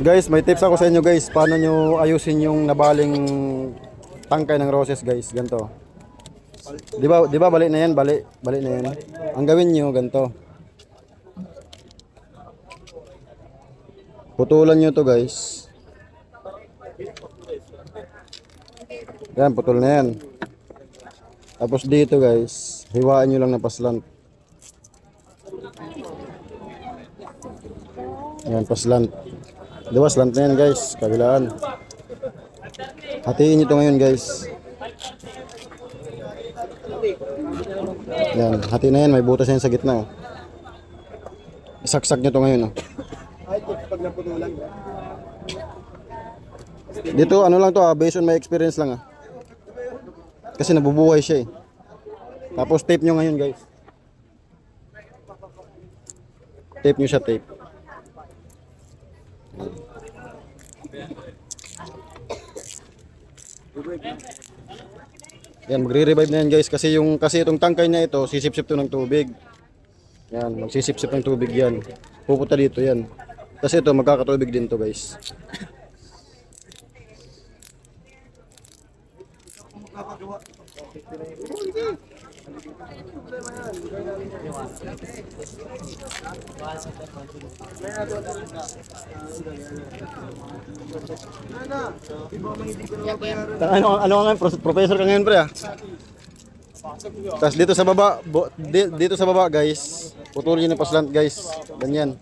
Guys, may tips ako sa inyo guys. Paano nyo ayusin yung nabaling tangkay ng roses guys. Ganto. Di ba balik na yan? Balik na yan. Ang gawin nyo ganto. Putulan nyo to guys. Yan, putol na yan. Tapos dito guys, hiwaan nyo lang na paslant. Yan, paslant. Diba, slant na yan guys, kabilaan. Hatiin nyo to ngayon guys. Yan, hati na yan, may butas yan sa gitna. Oh. Isaksak nyo to ngayon. Oh. Dito, ano lang to based on my experience lang. Kasi nabubuhay siya eh. Tapos tape nyo ngayon guys. Tape nyo siya, tape. Yan, magre-revive na yan guys kasi itong tangkay na ito, sisip-sip to ng tubig. Yan, magsisip-sip ng tubig yan. Pupunta dito yan. Kasi ito magkakatubig din to guys. Ano nga professor ka ngayon pre ah. Tapos dito sa baba, dito sa baba guys, putulin yung paslant guys, ganyan.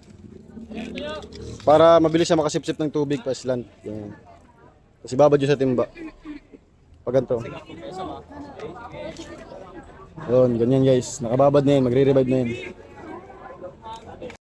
Para mabilis siya makasipsip ng tubig paslant. Ganyan. Kasi babad yun sa timba. Pag ganito. Yun, ganyan guys, nakababad na yan, magre-revive na yan.